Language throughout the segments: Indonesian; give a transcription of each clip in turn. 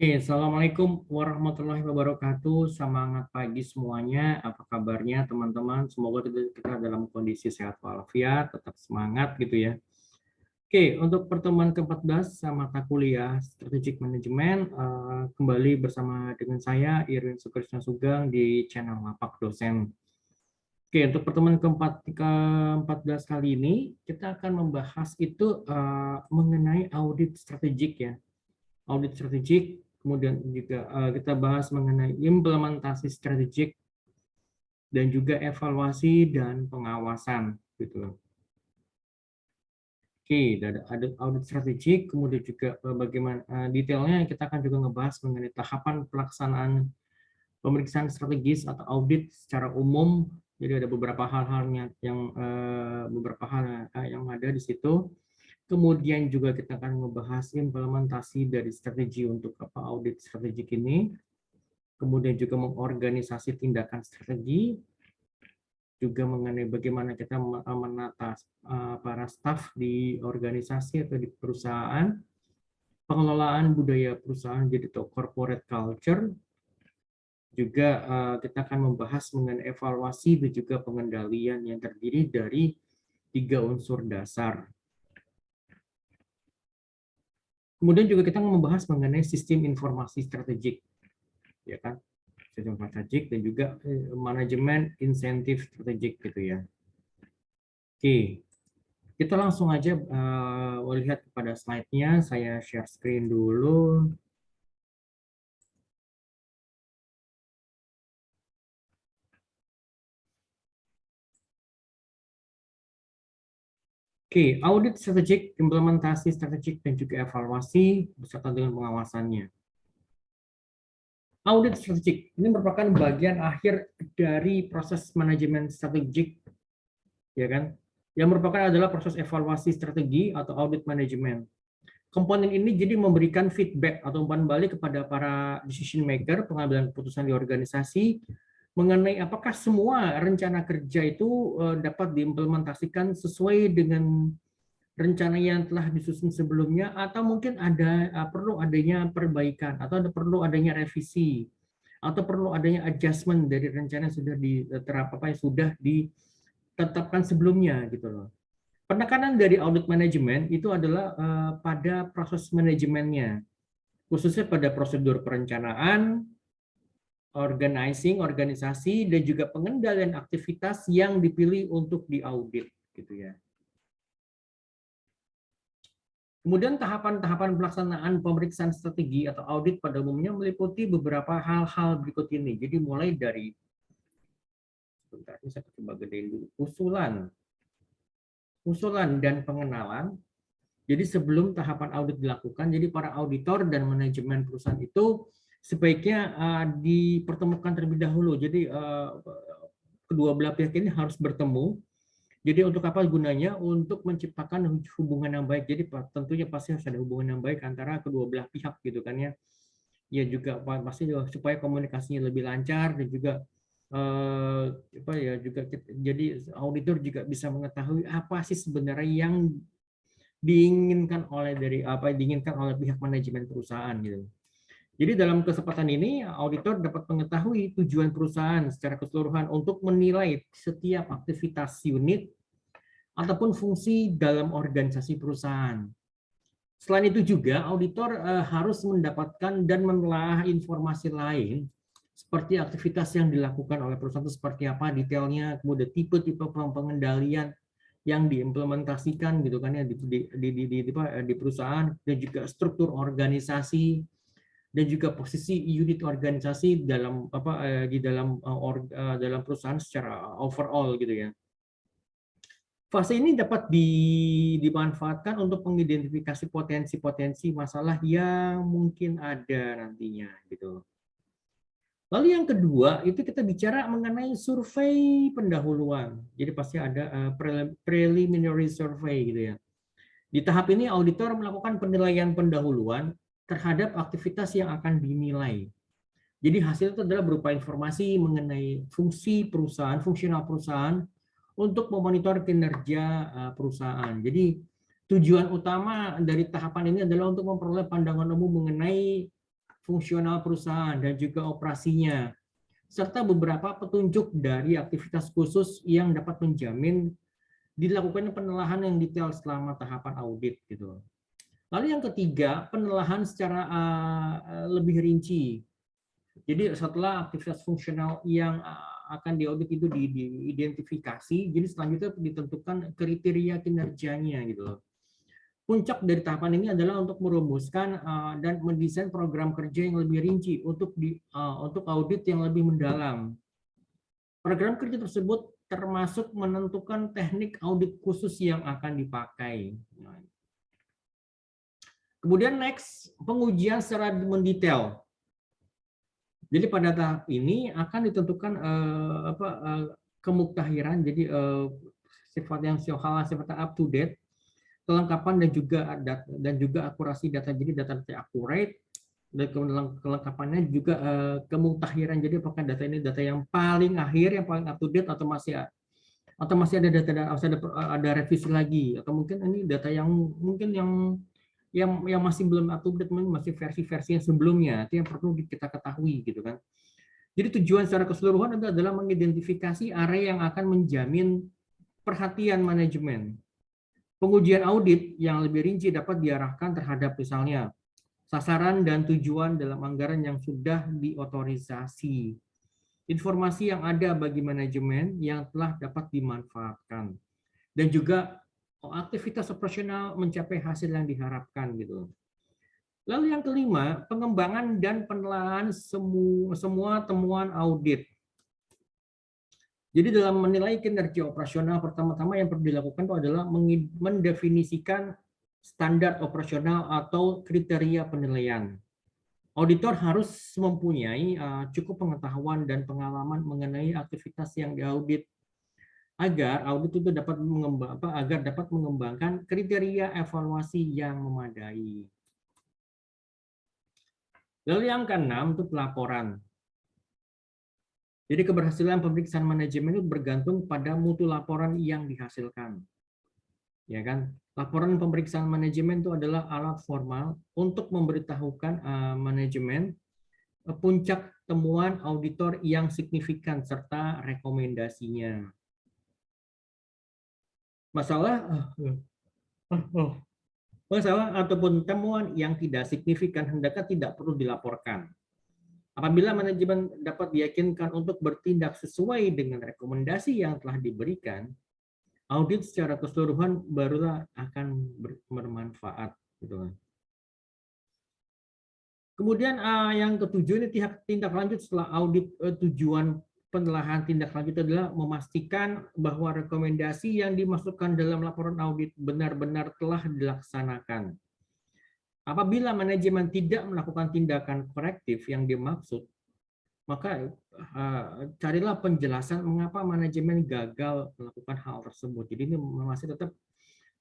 Assalamualaikum warahmatullahi wabarakatuh. Semangat pagi semuanya. Apa kabarnya teman-teman? Semoga kita dalam kondisi sehat walafiat, tetap semangat gitu ya. Untuk pertemuan ke-14 mata kuliah Strategic Management, kembali bersama dengan saya Irwin Sukrisna Sugeng di channel Lapak Dosen. Untuk pertemuan ke-14 kali ini kita akan membahas itu mengenai audit strategik ya. Audit strategik, kemudian juga kita bahas mengenai implementasi strategik dan juga evaluasi dan pengawasan gitu. Ada audit strategik, kemudian juga bagaimana detailnya kita akan juga ngebahas mengenai tahapan pelaksanaan pemeriksaan strategis atau audit secara umum. Jadi ada beberapa hal-halnya yang beberapa hal yang ada di situ. Kemudian juga kita akan membahas implementasi dari strategi untuk audit strategik ini. Kemudian juga mengorganisasi tindakan strategi, juga mengenai bagaimana kita menata para staf di organisasi atau di perusahaan, pengelolaan budaya perusahaan jadi corporate culture, juga kita akan membahas mengenai evaluasi dan juga pengendalian yang terdiri dari 3 unsur dasar. Kemudian juga kita membahas mengenai sistem informasi strategik, ya kan? Sistem strategik dan juga manajemen insentif strategik gitu ya. Kita langsung aja lihat kepada slide-nya. Saya share screen dulu. Audit strategik, implementasi strategik, dan juga evaluasi beserta dengan pengawasannya. Audit strategik ini merupakan bagian akhir dari proses manajemen strategik, ya kan? Yang merupakan adalah proses evaluasi strategi atau audit manajemen. Komponen ini jadi memberikan feedback atau umpan balik kepada para decision maker, pengambilan keputusan di organisasi, mengenai apakah semua rencana kerja itu dapat diimplementasikan sesuai dengan rencana yang telah disusun sebelumnya, atau mungkin ada perlu adanya perbaikan, atau perlu adanya revisi, atau perlu adanya adjustment dari rencana yang sudah sudah ditetapkan sebelumnya gitu loh. Penekanan dari audit manajemen itu adalah pada proses manajemennya, khususnya pada prosedur perencanaan, organizing, organisasi, dan juga pengendalian aktivitas yang dipilih untuk diaudit gitu ya. Kemudian tahapan-tahapan pelaksanaan pemeriksaan strategi atau audit pada umumnya meliputi beberapa hal-hal berikut ini. Jadi mulai dari, sebentar ini saya coba gedein dulu, usulan dan pengenalan. Jadi sebelum tahapan audit dilakukan, jadi para auditor dan manajemen perusahaan itu sebaiknya dipertemukan terlebih dahulu. Jadi kedua belah pihak ini harus bertemu. Jadi untuk apa gunanya? Untuk menciptakan hubungan yang baik. Jadi tentunya pasti harus ada hubungan yang baik antara kedua belah pihak gitu kan ya. Ya juga pasti supaya komunikasinya lebih lancar dan juga jadi auditor juga bisa mengetahui apa sih sebenarnya yang diinginkan oleh pihak manajemen perusahaan gitu. Jadi dalam kesempatan ini auditor dapat mengetahui tujuan perusahaan secara keseluruhan untuk menilai setiap aktivitas unit ataupun fungsi dalam organisasi perusahaan. Selain itu juga auditor harus mendapatkan dan menelaah informasi lain seperti aktivitas yang dilakukan oleh perusahaan itu seperti apa detailnya, kemudian tipe-tipe pengendalian yang diimplementasikan gitu kan ya di perusahaan, dan juga struktur organisasi dan juga posisi unit organisasi dalam dalam perusahaan secara overall gitu ya. Fase ini dapat dimanfaatkan untuk mengidentifikasi potensi-potensi masalah yang mungkin ada nantinya gitu. Lalu yang kedua itu kita bicara mengenai survei pendahuluan. Jadi pasti ada preliminary survey gitu ya. Di tahap ini auditor melakukan penilaian pendahuluan terhadap aktivitas yang akan dinilai. Jadi hasil itu adalah berupa informasi mengenai fungsi perusahaan, fungsional perusahaan untuk memonitor kinerja perusahaan. Jadi tujuan utama dari tahapan ini adalah untuk memperoleh pandangan umum mengenai fungsional perusahaan dan juga operasinya, serta beberapa petunjuk dari aktivitas khusus yang dapat menjamin dilakukannya penelaahan yang detail selama tahapan audit gitu. Lalu yang ketiga, penelaahan secara lebih rinci. Jadi setelah aktivitas fungsional yang akan diaudit itu diidentifikasi, jadi selanjutnya ditentukan kriteria kinerjanya gitu loh. Puncak dari tahapan ini adalah untuk merumuskan dan mendesain program kerja yang lebih rinci untuk audit yang lebih mendalam. Program kerja tersebut termasuk menentukan teknik audit khusus yang akan dipakai. Kemudian next, pengujian secara mendetail. Jadi pada tahap ini akan ditentukan kemuktahiran, jadi sifat yang sifatnya up to date, kelengkapan dan juga akurasi data, jadi data accurate, dan kelengkapannya juga kemuktahiran, jadi apakah data ini data yang paling akhir, yang paling up to date, atau masih ada data, ada revisi lagi, atau mungkin ini data yang mungkin yang masih belum up to date, masih versi-versi yang sebelumnya, itu yang perlu kita ketahui gitu kan. Jadi tujuan secara keseluruhan adalah mengidentifikasi area yang akan menjamin perhatian manajemen. Pengujian audit yang lebih rinci dapat diarahkan terhadap misalnya sasaran dan tujuan dalam anggaran yang sudah diotorisasi, informasi yang ada bagi manajemen yang telah dapat dimanfaatkan, dan juga aktivitas operasional mencapai hasil yang diharapkan gitu. Lalu yang kelima, pengembangan dan penelaahan semua temuan audit. Jadi dalam menilai kinerja operasional, pertama-tama yang perlu dilakukan itu adalah mendefinisikan standar operasional atau kriteria penilaian. Auditor harus mempunyai cukup pengetahuan dan pengalaman mengenai aktivitas yang diaudit, agar audit itu dapat mengembangkan kriteria evaluasi yang memadai. Lalu yang keenam itu pelaporan. Jadi keberhasilan pemeriksaan manajemen itu bergantung pada mutu laporan yang dihasilkan. Ya kan? Laporan pemeriksaan manajemen itu adalah alat formal untuk memberitahukan manajemen puncak temuan auditor yang signifikan serta rekomendasinya. Masalah ataupun temuan yang tidak signifikan hendaknya tidak perlu dilaporkan. Apabila manajemen dapat diyakinkan untuk bertindak sesuai dengan rekomendasi yang telah diberikan, audit secara keseluruhan barulah akan bermanfaat. Kemudian yang ketujuh ini tindak lanjut setelah audit. Tujuan penelaahan tindak lanjut adalah memastikan bahwa rekomendasi yang dimasukkan dalam laporan audit benar-benar telah dilaksanakan. Apabila manajemen tidak melakukan tindakan korektif yang dimaksud, maka carilah penjelasan mengapa manajemen gagal melakukan hal tersebut. Jadi ini masih tetap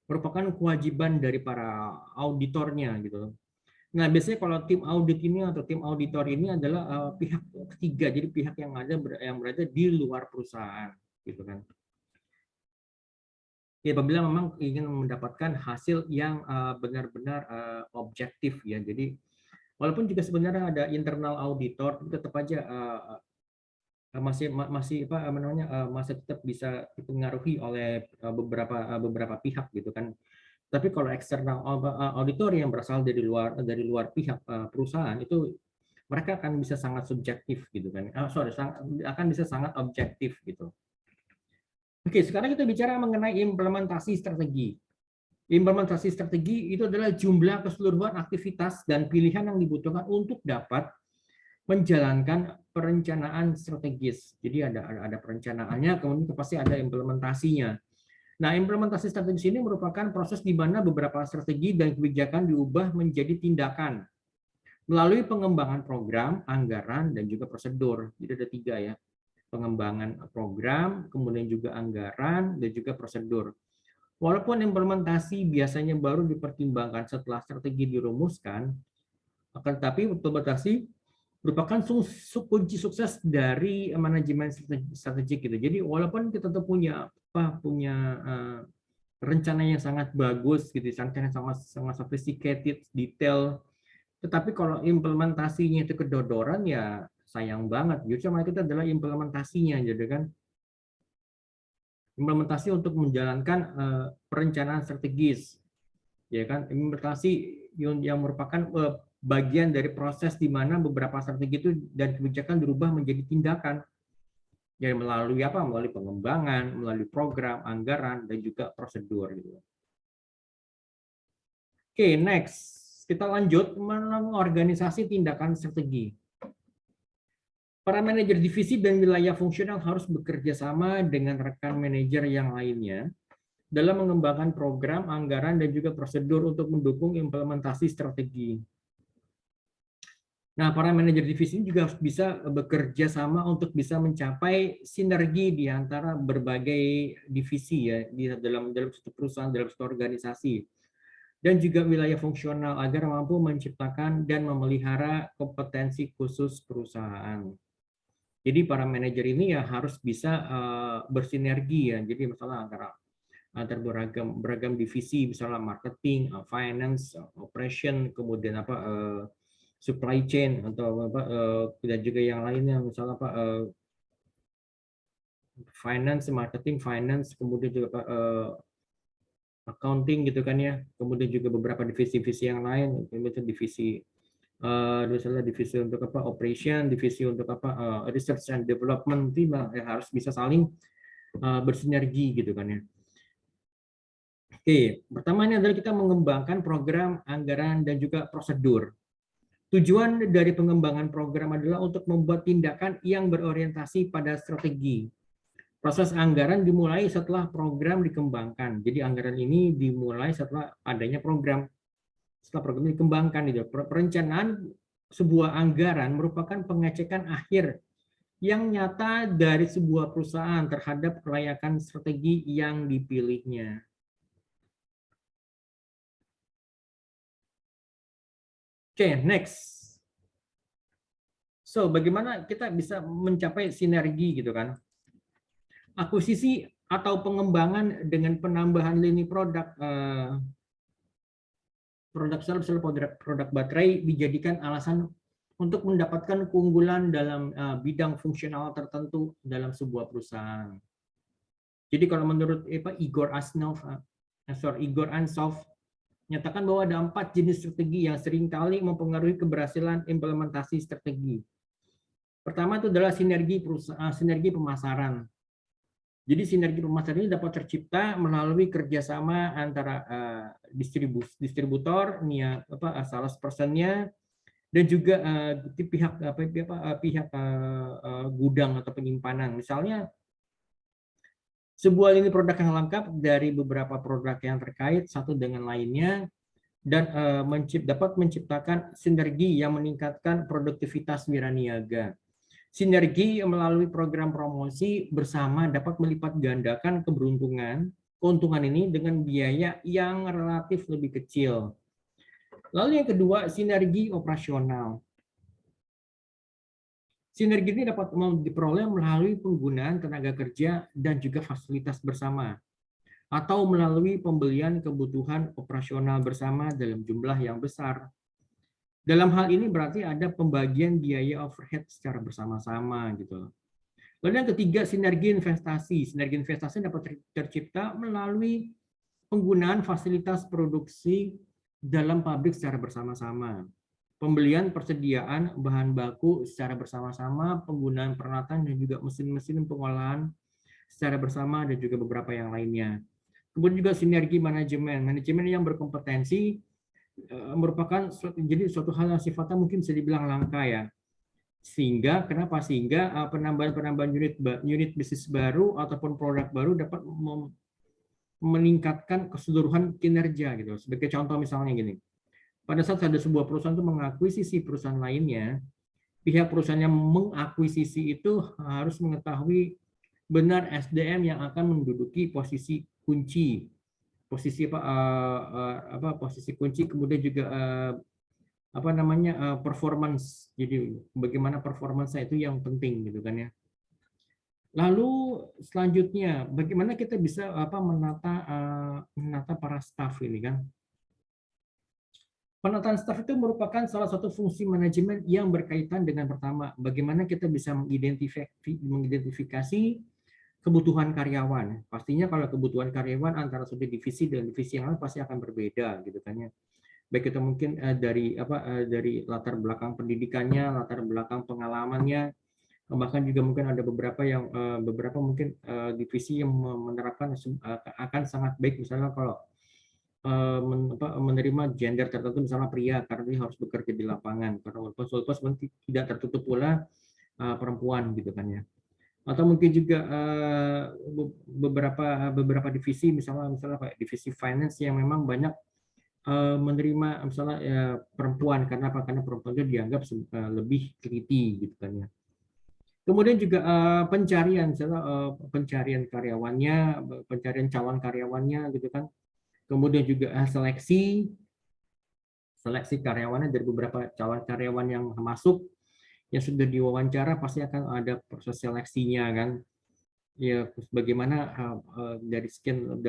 merupakan kewajiban dari para auditornya gitu. Nah, biasanya kalau tim audit ini atau tim auditor ini adalah pihak ketiga, jadi pihak yang berada di luar perusahaan, gitu kan. Ya, apabila memang ingin mendapatkan hasil yang benar-benar objektif ya. Jadi walaupun juga sebenarnya ada internal auditor, tetap aja masih tetap bisa dipengaruhi oleh beberapa pihak gitu kan. Tapi kalau eksternal auditor yang berasal dari luar pihak perusahaan itu mereka akan bisa sangat subjektif gitu kan. Akan bisa sangat objektif gitu. Oke, sekarang kita bicara mengenai implementasi strategi. Implementasi strategi itu adalah jumlah keseluruhan aktivitas dan pilihan yang dibutuhkan untuk dapat menjalankan perencanaan strategis. Jadi ada perencanaannya, kemudian pasti ada implementasinya. Nah, implementasi strategis ini merupakan proses di mana beberapa strategi dan kebijakan diubah menjadi tindakan melalui pengembangan program, anggaran, dan juga prosedur. Jadi ada 3 ya, pengembangan program, kemudian juga anggaran, dan juga prosedur. Walaupun implementasi biasanya baru dipertimbangkan setelah strategi dirumuskan, akan tetapi implementasi merupakan kunci sukses dari manajemen strategik gitu. Jadi walaupun kita tuh punya rencana yang sangat bagus gitu, rencana yang sangat sophisticated, detail, Tetapi kalau implementasinya itu kedodoran ya sayang banget. Justru malah kita adalah implementasinya, jadi kan implementasi untuk menjalankan perencanaan strategis, ya kan? Implementasi yang merupakan bagian dari proses di mana beberapa strategi itu dan kebijakan berubah menjadi tindakan. Jadi melalui apa? Melalui pengembangan, melalui program, anggaran, dan juga prosedur. Gitu. Oke, next. Kita lanjut mengorganisasi tindakan strategi. Para manajer divisi dan wilayah fungsional harus bekerja sama dengan rekan manajer yang lainnya dalam mengembangkan program, anggaran, dan juga prosedur untuk mendukung implementasi strategi. Nah, para manajer divisi ini juga harus bisa bekerja sama untuk bisa mencapai sinergi di antara berbagai divisi ya di dalam satu perusahaan, dalam satu organisasi, dan juga wilayah fungsional agar mampu menciptakan dan memelihara kompetensi khusus perusahaan. Jadi para manajer ini ya harus bisa bersinergi ya. Jadi misalnya antara beragam divisi, misalnya marketing, finance, operation, kemudian supply chain atau dan juga yang lainnya, misalnya finance, marketing, finance, kemudian juga accounting gitu kan ya, kemudian juga beberapa divisi-divisi yang lain, misalnya divisi untuk operation, divisi untuk research and development, itu harus bisa saling bersinergi gitu kan ya. Oke, pertamanya adalah kita mengembangkan program, anggaran, dan juga prosedur. Tujuan dari pengembangan program adalah untuk membuat tindakan yang berorientasi pada strategi. Proses anggaran dimulai setelah program dikembangkan. Jadi anggaran ini dimulai setelah adanya program. Setelah program dikembangkan, perencanaan sebuah anggaran merupakan pengecekan akhir yang nyata dari sebuah perusahaan terhadap kelayakan strategi yang dipilihnya. Oke, next. So, bagaimana kita bisa mencapai sinergi gitu kan? Akuisisi atau pengembangan dengan penambahan lini produk produk baterai dijadikan alasan untuk mendapatkan keunggulan dalam bidang fungsional tertentu dalam sebuah perusahaan. Jadi kalau menurut Igor Ansov nyatakan bahwa ada 4 jenis strategi yang seringkali mempengaruhi keberhasilan implementasi strategi. Pertama itu adalah sinergi pemasaran. Jadi sinergi pemasaran ini dapat tercipta melalui kerjasama antara distributor, salesperson-nya, dan juga pihak gudang atau penyimpanan. Misalnya sebuah lini produk yang lengkap dari beberapa produk yang terkait satu dengan lainnya dan dapat menciptakan sinergi yang meningkatkan produktivitas wiraniaga. Sinergi melalui program promosi bersama dapat melipat gandakan keuntungan ini dengan biaya yang relatif lebih kecil. Lalu yang kedua, sinergi operasional. Sinergi ini dapat diperoleh melalui penggunaan tenaga kerja dan juga fasilitas bersama, atau melalui pembelian kebutuhan operasional bersama dalam jumlah yang besar. Dalam hal ini berarti ada pembagian biaya overhead secara bersama-sama gitu. Lalu yang ketiga, sinergi investasi. Sinergi investasi dapat tercipta melalui penggunaan fasilitas produksi dalam pabrik secara bersama-sama. Pembelian persediaan bahan baku secara bersama-sama, penggunaan peralatan dan juga mesin-mesin pengolahan secara bersama dan juga beberapa yang lainnya. Kemudian juga sinergi manajemen. Manajemen yang berkompetensi merupakan suatu hal yang sifatnya mungkin bisa dibilang langka ya. Sehingga penambahan unit bisnis baru ataupun produk baru dapat meningkatkan keseluruhan kinerja gitu. Sebagai contoh misalnya gini. Pada saat ada sebuah perusahaan itu mengakuisisi perusahaan lainnya, pihak perusahaan yang mengakuisisi itu harus mengetahui benar SDM yang akan menduduki posisi kunci, posisi kunci, kemudian juga performance. Jadi bagaimana performance itu yang penting gitu kan ya. Lalu selanjutnya bagaimana kita bisa menata para staff ini kan. Penataan staf itu merupakan salah satu fungsi manajemen yang berkaitan dengan pertama, bagaimana kita bisa mengidentifikasi kebutuhan karyawan. Pastinya kalau kebutuhan karyawan antara satu divisi dengan divisi yang lain pasti akan berbeda gitu kan ya. Baik itu mungkin dari latar belakang pendidikannya, latar belakang pengalamannya, bahkan juga mungkin ada beberapa mungkin divisi yang menerapkan akan sangat baik misalnya kalau menerima gender tertentu misalnya pria karena dia harus bekerja di lapangan karena walaupun sebenarnya tidak tertutup pula perempuan gitu kan ya, atau mungkin juga beberapa divisi misalnya kayak divisi finance yang memang banyak menerima misalnya perempuan karena apa, karena perempuan itu dianggap lebih teliti gitu kan ya. Kemudian juga pencarian misalnya pencarian karyawannya, pencarian calon karyawannya gitu kan. Kemudian juga seleksi karyawannya dari beberapa calon karyawan yang masuk yang sudah diwawancara pasti akan ada proses seleksinya kan ya, bagaimana dari sekian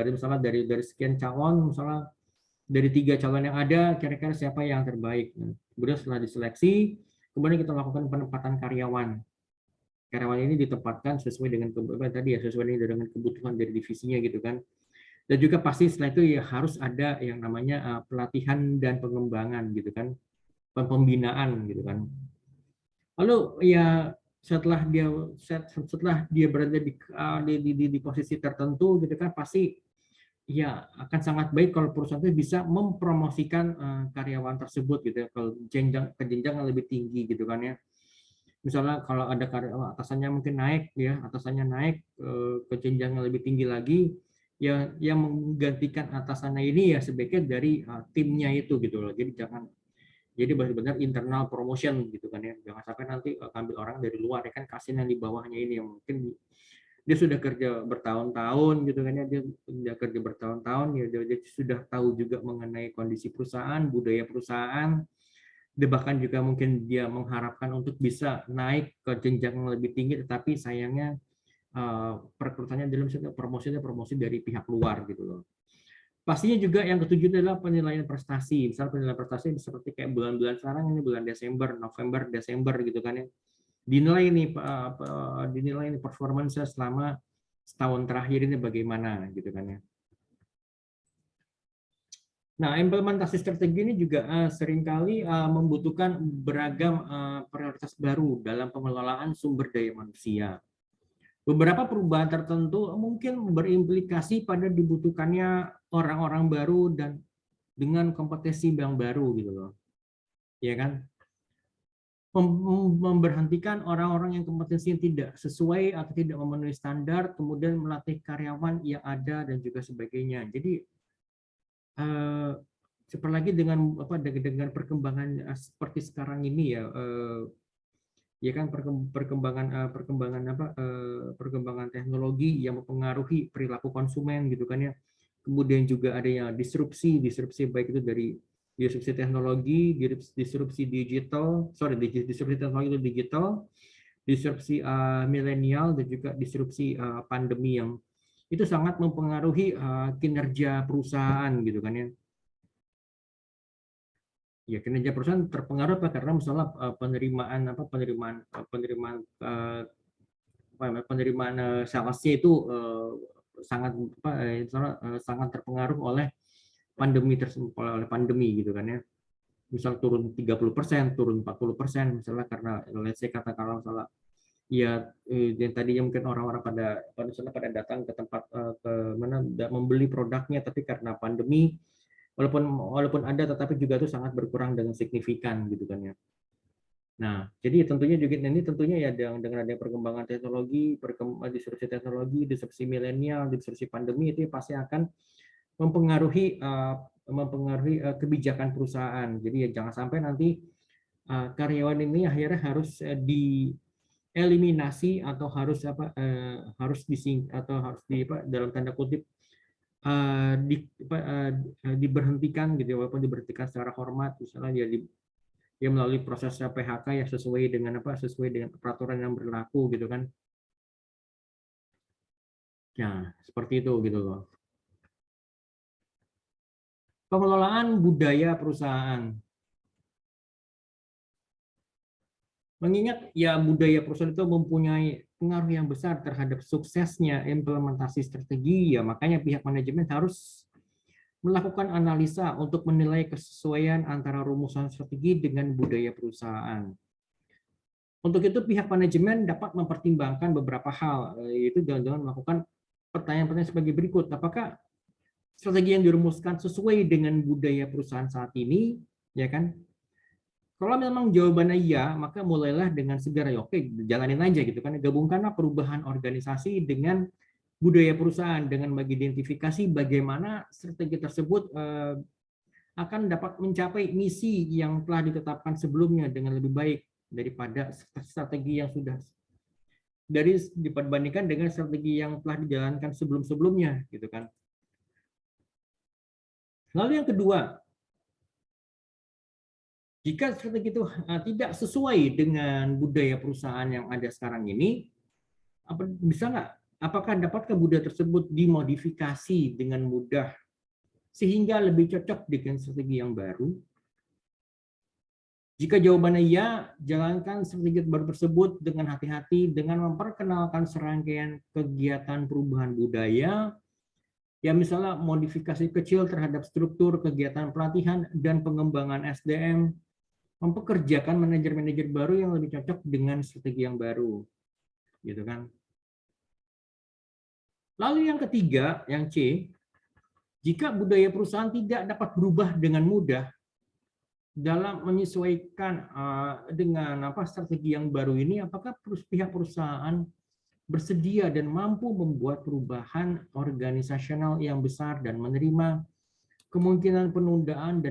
calon misalnya dari 3 calon yang ada kira-kira siapa yang terbaik. Nah, kemudian setelah diseleksi kemudian kita lakukan penempatan karyawan ini ditempatkan sesuai dengan sesuai dengan kebutuhan dari divisinya gitu kan. Dan juga pasti setelah itu ya harus ada yang namanya pelatihan dan pengembangan gitu kan, pembinaan gitu kan. Lalu ya setelah dia berada di posisi tertentu gitu kan, pasti ya akan sangat baik kalau perusahaan itu bisa mempromosikan karyawan tersebut gitu ya, kalau ke jenjang yang lebih tinggi gitu kan ya. Misalnya kalau ada karyawan atasannya mungkin naik ya, atasannya naik ke jenjang yang lebih tinggi lagi, ya yang menggantikan atasannya ini ya sebaiknya dari timnya itu gitu loh. Jadi benar-benar internal promotion gitu kan ya, jangan sampai nanti ambil orang dari luar ya kan, kasihan yang di bawahnya ini yang mungkin dia sudah kerja bertahun-tahun gitu kan ya, dia sudah kerja bertahun-tahun ya, dia sudah tahu juga mengenai kondisi perusahaan, budaya perusahaan, dia bahkan juga mungkin dia mengharapkan untuk bisa naik ke jenjang yang lebih tinggi, tetapi sayangnya perekrutannya dalam promosi dari pihak luar gitu loh. Pastinya juga yang ketujuh adalah penilaian prestasi. Misal penilaian prestasi seperti kayak bulan-bulan sekarang ini, bulan Desember, November, Desember gitu kan ya. Dinilai ini performance selama setahun terakhir ini bagaimana gitu kan ya. Nah, implementasi strategi ini juga seringkali membutuhkan beragam prioritas baru dalam pengelolaan sumber daya manusia. Beberapa perubahan tertentu mungkin berimplikasi pada dibutuhkannya orang-orang baru dan dengan kompetensi yang baru gitu loh. Ya kan? Memberhentikan orang-orang yang kompetensinya tidak sesuai atau tidak memenuhi standar, kemudian melatih karyawan yang ada dan juga sebagainya. Jadi seperti lagi dengan perkembangan seperti sekarang ini ya, ya kan perkembangan teknologi yang mempengaruhi perilaku konsumen gitu kan ya. Kemudian juga ada yang disrupsi baik itu dari disrupsi teknologi, disrupsi teknologi itu digital, disrupsi milenial dan juga disrupsi pandemi yang itu sangat mempengaruhi kinerja perusahaan gitu kan ya. Ya, kinerja perusahaan terpengaruh karena misalnya penerimaan salesnya itu sangat sangat terpengaruh oleh pandemi gitu kan ya. Misal turun 30%, turun 40% misalnya karena let's say katakanlah misalnya ya yang tadinya mungkin orang-orang pada datang ke tempat ke mana membeli produknya, tapi karena pandemi walaupun ada tetapi juga itu sangat berkurang dengan signifikan gitu kan ya. Nah, jadi tentunya ya dengan adanya perkembangan teknologi, disrupsi milenial, disrupsi pandemi itu pasti akan mempengaruhi kebijakan perusahaan. Jadi ya jangan sampai nanti karyawan ini akhirnya harus dieliminasi atau dalam tanda kutip diberhentikan gitu, walaupun diberhentikan secara hormat misalnya dia melalui proses PHK ya sesuai dengan peraturan yang berlaku gitu kan. Ya, seperti itu gitu loh. Pengelolaan budaya perusahaan. Mengingat ya budaya perusahaan itu mempunyai pengaruh yang besar terhadap suksesnya implementasi strategi, ya makanya pihak manajemen harus melakukan analisa untuk menilai kesesuaian antara rumusan strategi dengan budaya perusahaan. Untuk itu pihak manajemen dapat mempertimbangkan beberapa hal, yaitu dengan melakukan pertanyaan-pertanyaan sebagai berikut. Apakah strategi yang dirumuskan sesuai dengan budaya perusahaan saat ini, ya kan? Kalau memang jawabannya iya, maka mulailah dengan segera, ya oke, jalanin aja gitu kan. Gabungkanlah perubahan organisasi dengan budaya perusahaan dengan mengidentifikasi bagaimana strategi tersebut akan dapat mencapai misi yang telah ditetapkan sebelumnya dengan lebih baik daripada strategi yang sudah dibandingkan dengan strategi yang telah dijalankan sebelum-sebelumnya gitu kan. Lalu yang kedua, jika strategi itu tidak sesuai dengan budaya perusahaan yang ada sekarang ini, bisa nggak? Apakah dapatkah budaya tersebut dimodifikasi dengan mudah sehingga lebih cocok dengan strategi yang baru? Jika jawabannya ya, jalankan strategi baru tersebut dengan hati-hati dengan memperkenalkan serangkaian kegiatan perubahan budaya, ya misalnya modifikasi kecil terhadap struktur kegiatan pelatihan dan pengembangan SDM, mempekerjakan manajer-manajer baru yang lebih cocok dengan strategi yang baru, gitu kan. Lalu yang ketiga, yang C, jika budaya perusahaan tidak dapat berubah dengan mudah dalam menyesuaikan dengan strategi yang baru ini, apakah pihak perusahaan bersedia dan mampu membuat perubahan organisasional yang besar dan menerima kemungkinan penundaan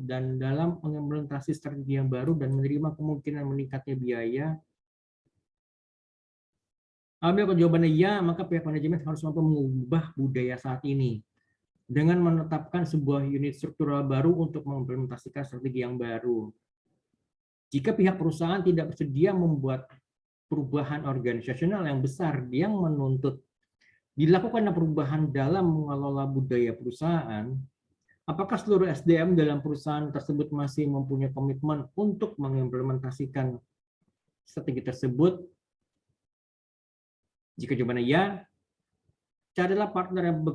dan dalam mengimplementasi strategi yang baru dan menerima kemungkinan meningkatnya biaya? Apabila jawabannya ya, maka pihak manajemen harus mampu mengubah budaya saat ini dengan menetapkan sebuah unit struktural baru untuk mengimplementasikan strategi yang baru. Jika pihak perusahaan tidak bersedia membuat perubahan organisasional yang besar yang menuntut dilakukan perubahan dalam mengelola budaya perusahaan, apakah seluruh SDM dalam perusahaan tersebut masih mempunyai komitmen untuk mengimplementasikan strategi tersebut? Jika jawabannya ya, carilah partner yang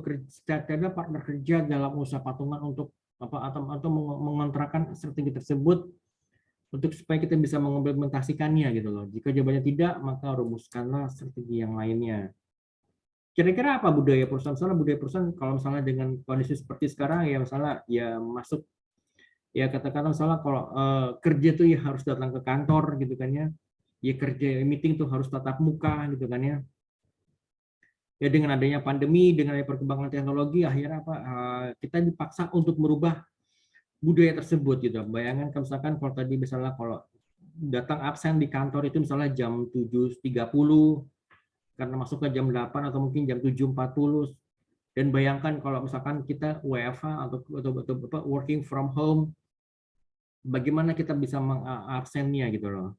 partner kerja dalam usaha patungan untuk atau mengontrakkan strategi tersebut untuk supaya kita bisa mengimplementasikannya gitu loh. Jika jawabannya tidak, maka rumuskanlah strategi yang lainnya. Kira-kira apa budaya perusahaan? Misalnya budaya perusahaan kalau misalnya dengan kondisi seperti sekarang ya misalnya ya masuk ya katakanlah misalnya kalau kerja tuh ya harus datang ke kantor gitu kan ya. Ya kerja meeting tuh harus tatap muka gitu kan ya. Ya dengan adanya pandemi, dengan adanya perkembangan teknologi, akhirnya kita dipaksa untuk merubah budaya tersebut gitu. Bayangkan kalau misalkan kalau tadi misalnya kalau datang absen di kantor itu misalnya jam 7.30 karena masuk ke jam 8 atau mungkin jam 7.40. Dan bayangkan kalau misalkan kita WFH atau working from home, bagaimana kita bisa mengabsennya gitu loh.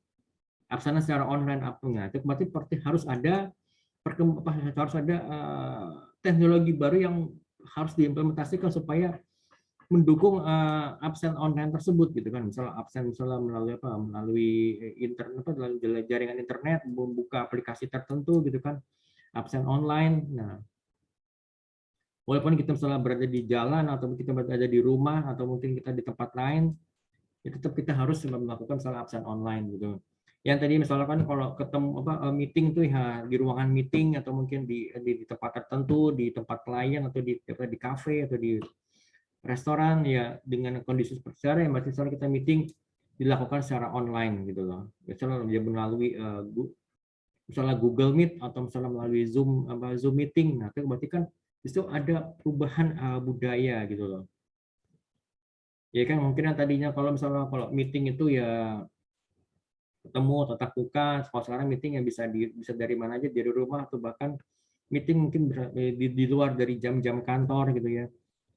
Absennya secara online itu berarti harus ada teknologi baru yang harus diimplementasikan supaya mendukung absen online tersebut gitu kan. Misalnya absen melalui internet melalui jaringan internet, membuka aplikasi tertentu gitu kan, absen online. Nah, walaupun kita misalnya berada di jalan atau kita berada di rumah atau mungkin kita di tempat lain, ya tetap kita harus melakukan misalnya absen online gitu. Yang tadi misalkan kalau ketemu meeting tuh ya di ruangan meeting atau mungkin di tempat tertentu, di tempat klien atau di kafe atau di restoran ya dengan kondisi seperti sekarang ya misalnya kita meeting dilakukan secara online gitu loh. Misalnya melalui misalnya Google Meet atau misalnya melalui Zoom meeting. Nah, itu berarti kan itu ada perubahan budaya gitu loh. Ya kan mungkin yang tadinya kalau misalnya kalau meeting itu ya ketemu tatap muka, kalau sekarang meeting yang bisa dari mana aja, dari rumah atau bahkan meeting mungkin di luar dari jam-jam kantor gitu ya.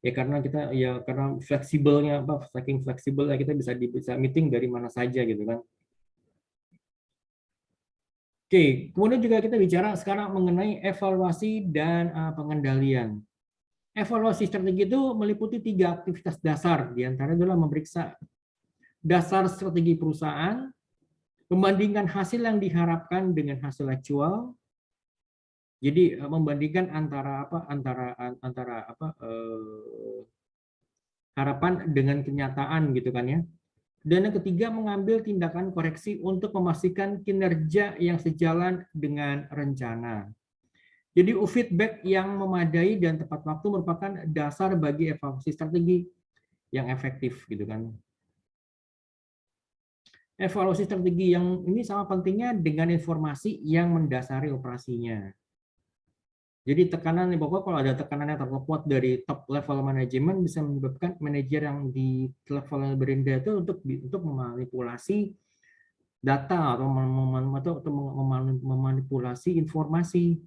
Ya karena kita ya karena fleksibelnya saking fleksibelnya kita bisa meeting dari mana saja gitu kan. Oke, kemudian juga kita bicara sekarang mengenai evaluasi dan pengendalian. Evaluasi strategi itu meliputi 3 aktivitas dasar, diantaranya adalah memeriksa dasar strategi perusahaan, membandingkan hasil yang diharapkan dengan hasil aktual. Jadi membandingkan antara harapan dengan kenyataan gitu kan ya. Dan yang ketiga, mengambil tindakan koreksi untuk memastikan kinerja yang sejalan dengan rencana. Jadi feedback yang memadai dan tepat waktu merupakan dasar bagi evaluasi strategi yang efektif gitu kan. Evaluasi strategi yang ini sama pentingnya dengan informasi yang mendasari operasinya. Jadi tekanan, pokoknya kalau ada tekanan yang terlalu kuat dari top level manajemen bisa menyebabkan manajer yang di level yang berendah itu untuk memanipulasi data atau memanipulasi informasi.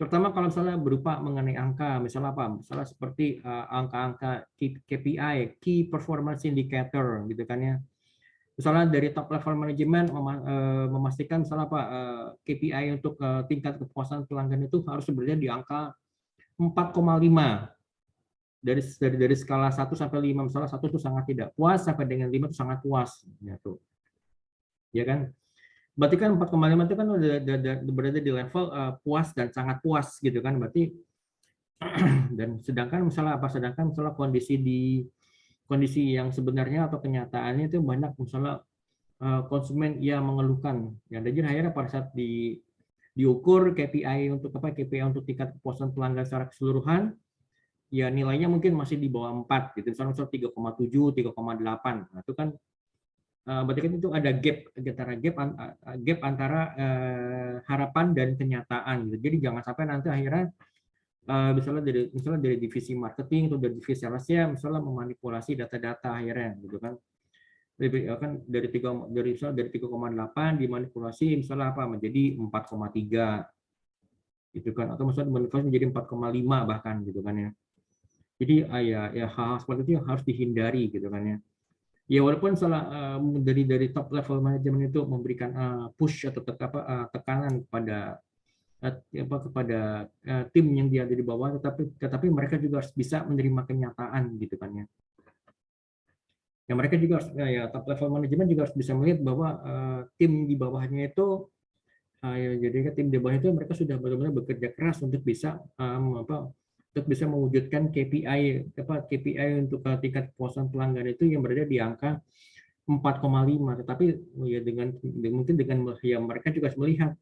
Terutama kalau misalnya berupa mengenai angka, misalnya apa? Misalnya seperti angka-angka KPI, Key Performance Indicator, gitu kan ya. Misalnya dari top level manajemen memastikan misalnya apa KPI untuk tingkat kepuasan pelanggan itu harus berada di angka 4,5 dari skala 1 sampai 5, misalnya 1 itu sangat tidak puas sampai dengan 5 itu sangat puas, ya tuh. Ya kan? Berarti kan 4,5 itu kan udah berada di level puas dan sangat puas gitu kan, berarti. Dan sedangkan misalnya kondisi yang sebenarnya atau kenyataannya itu banyak misalnya konsumen yang mengeluhkan ya, jadi akhirnya pada saat diukur KPI untuk tingkat kepuasan pelanggan secara keseluruhan ya nilainya mungkin masih di bawah 4 gitu, misalnya 3,7, 3,8. Nah, itu kan berarti kan itu ada gap antara harapan dan kenyataan gitu. Jadi jangan sampai nanti akhirnya misalnya dari divisi marketing atau dari divisi salesnya misalnya memanipulasi data-data akhirnya gitu kan. Dari 3,8 dimanipulasi misalnya apa menjadi 4,3 gitu kan, atau misalnya dimanipulasi menjadi 4,5 bahkan gitu kan ya. Jadi ya hal-hal seperti itu yang harus dihindari gitu kan ya. Ya walaupun dari top level manajemen itu memberikan push atau tekanan kepada tim yang dia ada di bawah, tetapi mereka juga harus bisa menerima kenyataan gitu kan ya. Ya mereka juga harus, ya top level manajemen juga harus bisa melihat bahwa tim di bawahnya itu ya jadi tim di bawah itu mereka sudah benar-benar bekerja keras untuk bisa mewujudkan KPI untuk tingkat kepuasan pelanggan itu yang berada di angka 4,5, tetapi ya mungkin dengan ya mereka juga harus melihat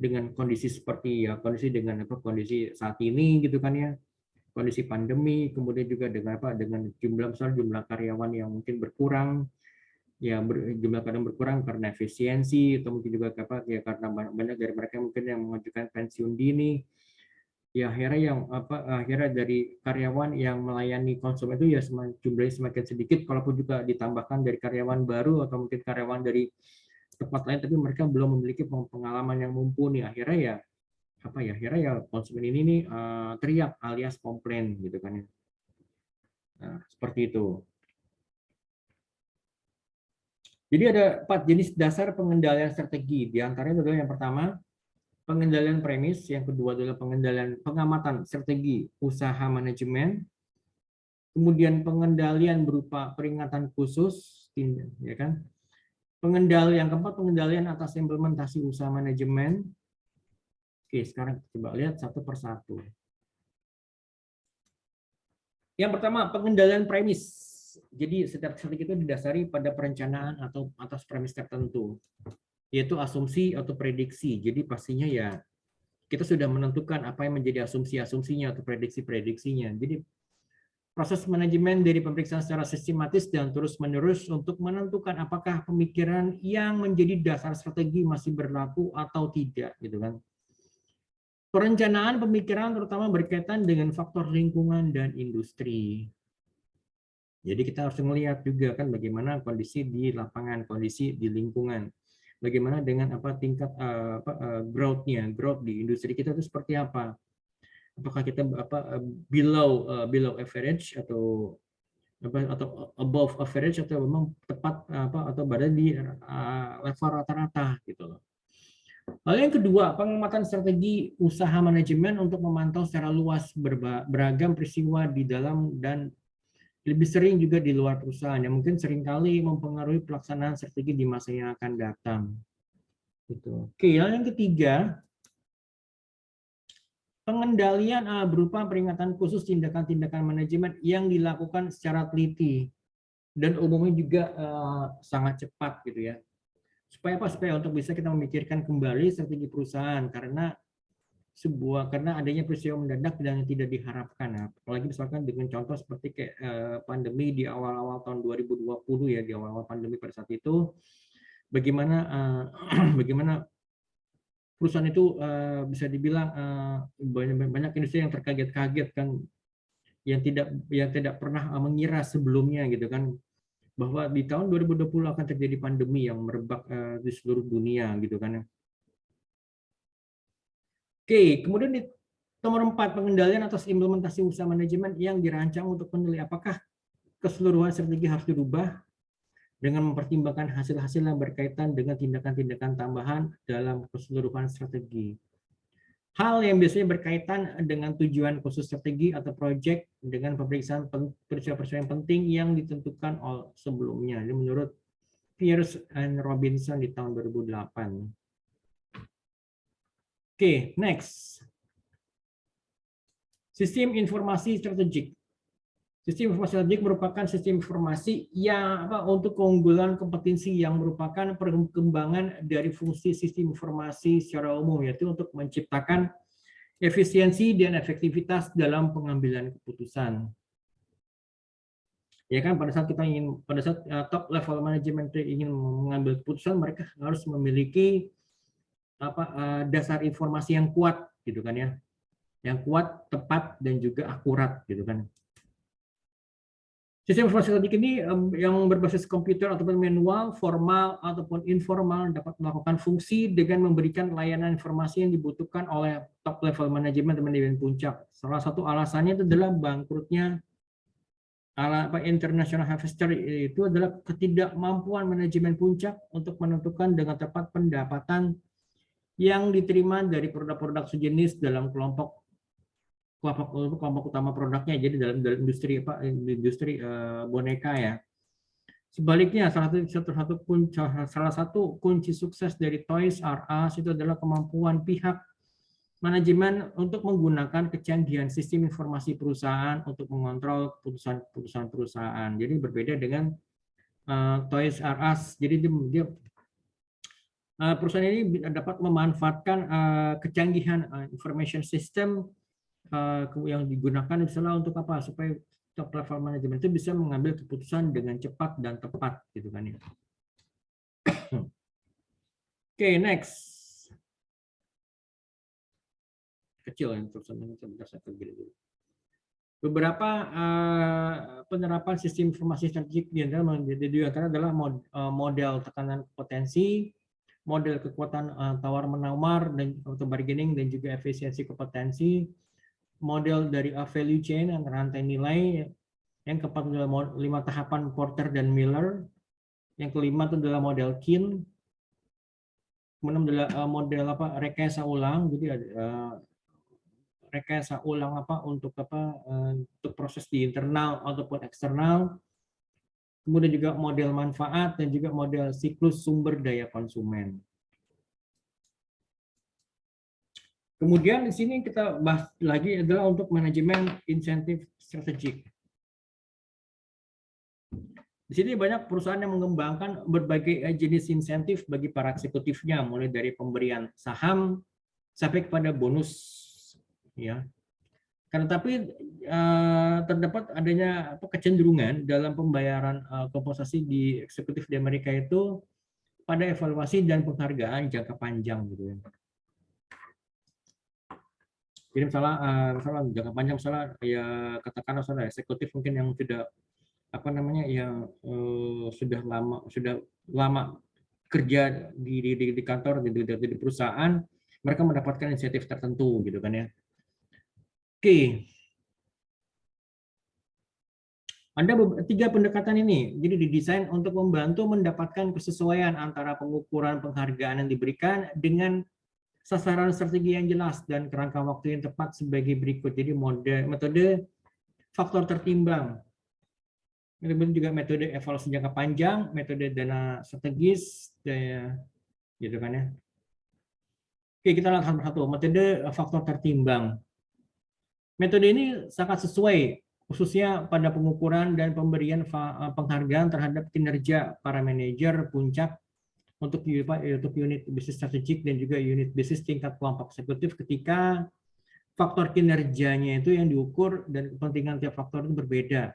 dengan kondisi seperti ya kondisi saat ini gitu kan ya, kondisi pandemi, kemudian juga dengan jumlah karyawan yang mungkin berkurang ya, jumlah karyawan berkurang karena efisiensi atau mungkin juga karena banyak dari mereka mungkin yang mengajukan pensiun dini ya, akhirnya dari karyawan yang melayani konsumen itu ya jumlahnya semakin sedikit, kalaupun juga ditambahkan dari karyawan baru atau mungkin karyawan dari tempat lain tapi mereka belum memiliki pengalaman yang mumpuni, akhirnya konsumen ini nih teriak alias komplain gitu kan ya. Nah, seperti itu. Jadi ada 4 jenis dasar pengendalian strategi. Di antaranya adalah yang pertama, pengendalian premis, yang kedua adalah pengamatan strategi usaha manajemen, kemudian pengendalian berupa peringatan khusus, ya kan? Yang keempat, pengendalian atas implementasi usaha manajemen. Oke, sekarang kita coba lihat satu persatu. Yang pertama, pengendalian premis. Jadi setiap strategi itu didasari pada perencanaan atau atas premis tertentu, yaitu asumsi atau prediksi. Jadi pastinya ya kita sudah menentukan apa yang menjadi asumsi-asumsinya atau prediksi-prediksinya. Jadi proses manajemen dari pemeriksaan secara sistematis dan terus-menerus untuk menentukan apakah pemikiran yang menjadi dasar strategi masih berlaku atau tidak, gitu kan. Perencanaan pemikiran terutama berkaitan dengan faktor lingkungan dan industri. Jadi kita harus melihat juga kan bagaimana kondisi di lapangan, kondisi di lingkungan. Bagaimana dengan tingkat growth di industri kita itu seperti apa? Apakah kita below average atau above average atau memang tepat atau berada di level rata-rata gitu loh. Lalu yang kedua, pengamatan strategi usaha manajemen untuk memantau secara luas beragam peristiwa di dalam dan lebih sering juga di luar perusahaan yang mungkin seringkali mempengaruhi pelaksanaan strategi di masa yang akan datang. Gitu. Oke, yang ketiga, pengendalian berupa peringatan khusus tindakan-tindakan manajemen yang dilakukan secara teliti dan umumnya juga sangat cepat gitu ya. Supaya apa? Supaya untuk bisa kita memikirkan kembali strategi perusahaan karena adanya peristiwa mendadak dan tidak diharapkan. Nah, apalagi misalkan dengan contoh seperti kayak pandemi di awal-awal tahun 2020 ya, di awal-awal pandemi pada saat itu bagaimana bagaimana perusahaan itu bisa dibilang banyak industri yang terkaget-kaget kan, yang tidak pernah mengira sebelumnya gitu kan, bahwa di tahun 2020 akan terjadi pandemi yang merebak di seluruh dunia gitu kan. Oke, kemudian di nomor 4, pengendalian atas implementasi usaha manajemen yang dirancang untuk menilai apakah keseluruhan strategi harus dirubah dengan mempertimbangkan hasil-hasil yang berkaitan dengan tindakan-tindakan tambahan dalam keseluruhan strategi. Hal yang biasanya berkaitan dengan tujuan khusus strategi atau proyek dengan pemeriksaan peristiwa-peristiwa yang penting yang ditentukan sebelumnya. Ini menurut Pierce and Robinson di tahun 2008. Oke, next. Sistem informasi strategik. Sistem informasi strategik merupakan sistem informasi yang untuk keunggulan kompetensi yang merupakan perkembangan dari fungsi sistem informasi secara umum, yaitu untuk menciptakan efisiensi dan efektivitas dalam pengambilan keputusan. Ya kan, pada saat top level manajemen ingin mengambil keputusan, mereka harus memiliki dasar informasi yang kuat gitu kan ya, yang kuat, tepat dan juga akurat gitu kan. Sistem informasi strategik ini yang berbasis komputer ataupun manual, formal ataupun informal, dapat melakukan fungsi dengan memberikan layanan informasi yang dibutuhkan oleh top level manajemen dan manajemen puncak. Salah satu alasannya itu adalah bangkrutnya International Harvester, itu adalah ketidakmampuan manajemen puncak untuk menentukan dengan tepat pendapatan yang diterima dari produk-produk sejenis dalam kelompok utama produknya, jadi dalam industri boneka ya. Sebaliknya, salah satu kunci sukses dari Toys R Us itu adalah kemampuan pihak manajemen untuk menggunakan kecanggihan sistem informasi perusahaan untuk mengontrol keputusan perusahaan. Jadi berbeda dengan Toys R Us. Jadi perusahaan ini dapat memanfaatkan kecanggihan information system yang digunakan misalnya untuk apa, supaya top level manajemen itu bisa mengambil keputusan dengan cepat dan tepat gitu kan ya. Oke, next. Kecil ya tulisannya, sebentar saya pergi dulu. Beberapa penerapan sistem informasi strategik di antara adalah model tekanan potensi, model kekuatan tawar-menawar dan auto bargaining dan juga efisiensi kompetensi, model dari value chain antara rantai nilai, yang keempat adalah 5 tahapan Porter dan Miller, yang kelima itu adalah model Keane, kemudian adalah model rekayasa ulang, jadi rekayasa ulang untuk proses di internal ataupun eksternal, kemudian juga model manfaat dan juga model siklus sumber daya konsumen. Kemudian di sini kita bahas lagi adalah untuk manajemen insentif strategik. Di sini banyak perusahaan yang mengembangkan berbagai jenis insentif bagi para eksekutifnya, mulai dari pemberian saham sampai kepada bonus, ya. Karena tapi terdapat adanya kecenderungan dalam pembayaran kompensasi di eksekutif di Amerika itu pada evaluasi dan penghargaan jangka panjang gitu ya. Jadi misalnya jangka panjang, misalnya ya katakanlah misalnya eksekutif mungkin yang sudah yang sudah lama kerja di kantor di perusahaan, mereka mendapatkan insentif tertentu gitu kan ya. Oke. Ada 3 pendekatan ini, jadi didesain untuk membantu mendapatkan kesesuaian antara pengukuran penghargaan yang diberikan dengan sasaran strategi yang jelas dan kerangka waktu yang tepat sebagai berikut. Jadi metode faktor tertimbang. Kemudian juga metode evaluasi jangka panjang, metode dana strategis, gitu kan ya. Oke, kita lihat satu persatu. Metode faktor tertimbang. Metode ini sangat sesuai, khususnya pada pengukuran dan pemberian penghargaan terhadap kinerja para manajer puncak untuk unit bisnis strategik dan juga unit bisnis tingkat kelompok eksekutif ketika faktor kinerjanya itu yang diukur dan kepentingan tiap faktor itu berbeda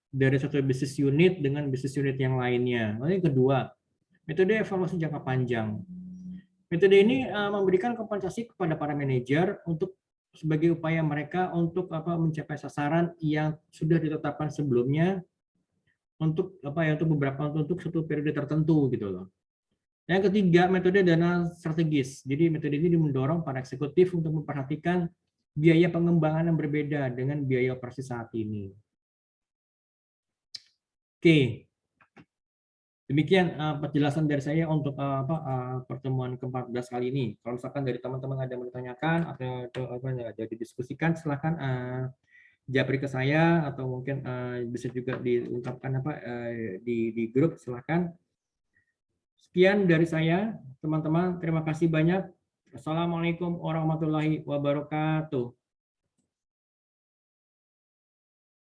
dari satu bisnis unit dengan bisnis unit yang lainnya. Lalu yang kedua, metode evaluasi jangka panjang. Metode ini memberikan kompensasi kepada para manajer untuk sebagai upaya mereka untuk mencapai sasaran yang sudah ditetapkan sebelumnya untuk untuk satu periode tertentu gitu loh. Yang ketiga, metode dana strategis. Jadi metode ini mendorong para eksekutif untuk memperhatikan biaya pengembangan yang berbeda dengan biaya operasi saat ini. Oke, demikian penjelasan dari saya untuk pertemuan ke-14 kali ini. Kalau misalkan dari teman-teman ada yang mau ditanyakan atau ada didiskusikan, silakan japri ke saya atau mungkin bisa juga diungkapkan di grup, silakan. Sekian dari saya, teman-teman. Terima kasih banyak. Assalamualaikum warahmatullahi wabarakatuh.